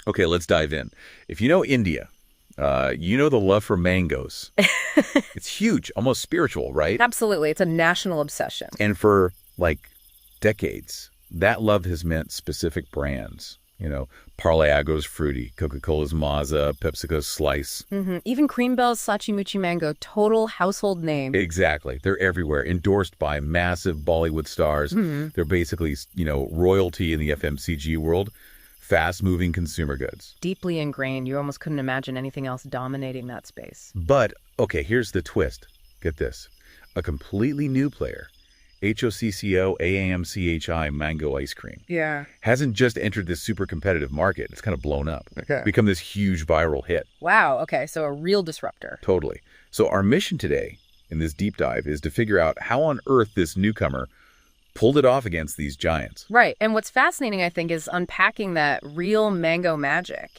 Okay, let's dive in. If you know India, you know the love for mangoes. It's huge, almost spiritual, right? Absolutely. It's a national obsession. And for, like, decades, that love has meant specific brands. You know, Parleg's Frooti, Coca-Cola's Maaza, PepsiCo's Slice. Even Cream Bell's Sachi Mango, total household name. Exactly. They're everywhere, endorsed by massive Bollywood stars. They're basically, royalty in the FMCG world. Fast-moving consumer goods. Deeply ingrained. You almost couldn't imagine anything else dominating that space. But, okay, here's the twist. Get this. A completely new player, Hocco Aamchi Mango Ice Cream, hasn't just entered this super competitive market. It's kind of blown up. Okay. Become this huge viral hit. Wow. Okay. So a real disruptor. Totally. So our mission today in this deep dive is to figure out how on earth this newcomer pulled it off against these giants. Right. And what's fascinating, I think, is unpacking that real mango magic,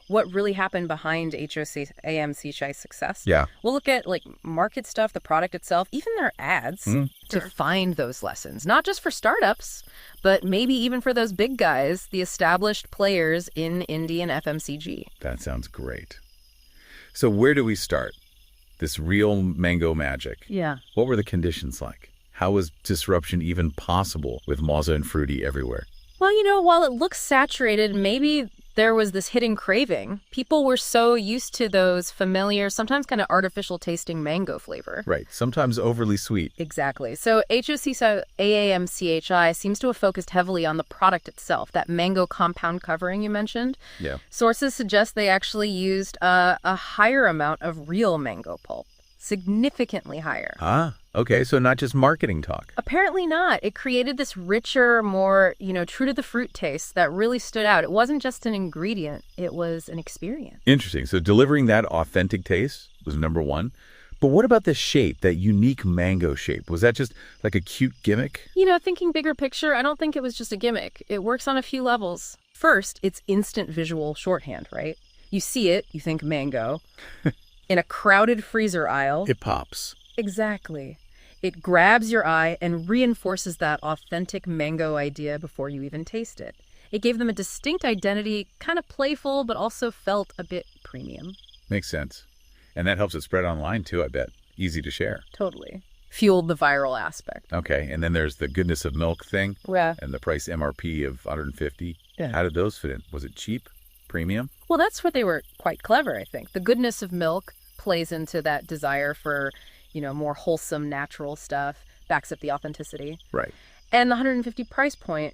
what really happened behind Hocco Aamchi's success. Yeah. We'll look at market stuff, the product itself, even their ads to find those lessons, not just for startups, but maybe even for those big guys, the established players in Indian FMCG. That sounds great. So where do we start? This real mango magic. Yeah. What were the conditions like? How was disruption even possible with Maaza and Frooti everywhere? Well, while it looks saturated, maybe there was this hidden craving. People were so used to those familiar, sometimes kind of artificial tasting mango flavor. Right. Sometimes overly sweet. Exactly. So Hocco Aamchi seems to have focused heavily on the product itself, that mango compound covering you mentioned. Yeah. Sources suggest they actually used a higher amount of real mango pulp. Significantly higher. Okay, so not just marketing talk. Apparently not. It created this richer, more, true to the fruit taste that really stood out. It wasn't just an ingredient, it was an experience. Interesting. So delivering that authentic taste was number one. But what about the shape, that unique mango shape? Was that just like a cute gimmick? Thinking bigger picture, I don't think it was just a gimmick. It works on a few levels. First, it's instant visual shorthand, right? You see it, you think mango. In a crowded freezer aisle. It pops. Exactly. It grabs your eye and reinforces that authentic mango idea before you even taste it. It gave them a distinct identity, kind of playful, but also felt a bit premium. Makes sense. And that helps it spread online too, I bet. Easy to share. Totally. Fueled the viral aspect. Okay, and then there's the goodness of milk thing. Yeah. And the price MRP of $150. Yeah. How did those fit in? Was it cheap? Premium? Well, that's where they were quite clever, I think. The goodness of milk plays into that desire for, more wholesome, natural stuff, backs up the authenticity. Right. And the $150 price point,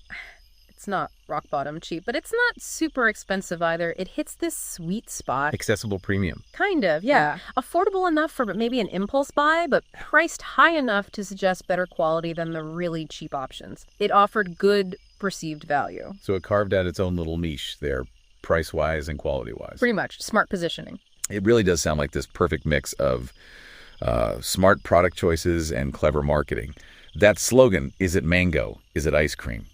it's not rock bottom cheap, but it's not super expensive either. It hits this sweet spot. Accessible premium. Kind of, yeah. Affordable enough for maybe an impulse buy, but priced high enough to suggest better quality than the really cheap options. It offered good perceived value. So it carved out its own little niche there, price-wise and quality-wise. Pretty much. Smart positioning. It really does sound like this perfect mix of smart product choices and clever marketing. That slogan, is it mango? Is it ice cream?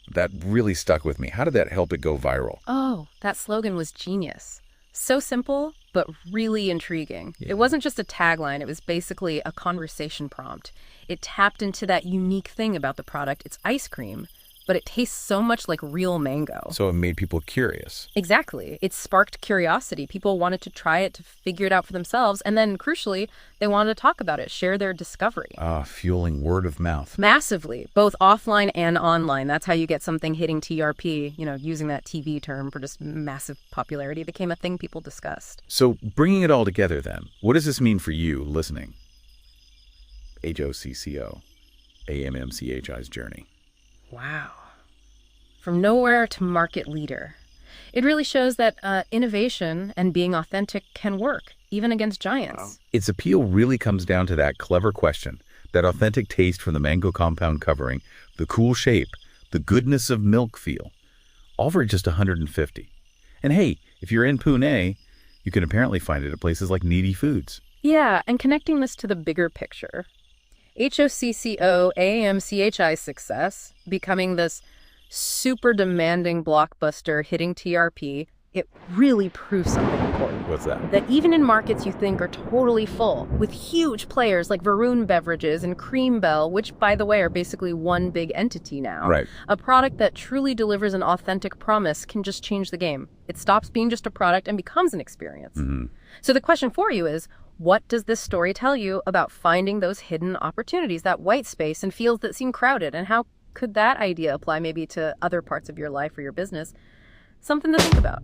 That really stuck with me. How did that help it go viral? Oh, that slogan was genius. So simple, but really intriguing. Yeah. It wasn't just a tagline. It was basically a conversation prompt. It tapped into that unique thing about the product. It's ice cream, but it tastes so much like real mango. So it made people curious. Exactly. It sparked curiosity. People wanted to try it, to figure it out for themselves. And then, crucially, they wanted to talk about it, share their discovery. Fueling word of mouth. Massively, both offline and online. That's how you get something hitting TRP, using that TV term for just massive popularity. It became a thing people discussed. So bringing it all together then, what does this mean for you listening? Hocco Aamchi's journey. Wow. From nowhere to market leader. It really shows that innovation and being authentic can work, even against giants. Wow. Its appeal really comes down to that clever question, that authentic taste from the mango compound covering, the cool shape, the goodness of milk feel, all for just $150. And hey, if you're in Pune, you can apparently find it at places like Needy Foods. Yeah, and connecting this to the bigger picture. Hocco Aamchi's success, becoming this super demanding blockbuster hitting TRP, it really proves something important. What's that? That even in markets you think are totally full, with huge players like Varun Beverages and Cream Bell, which, by the way, are basically one big entity now, right, a product that truly delivers an authentic promise can just change the game. It stops being just a product and becomes an experience. So the question for you is, what does this story tell you about finding those hidden opportunities, that white space in fields that seem crowded? And how could that idea apply maybe to other parts of your life or your business? Something to think about.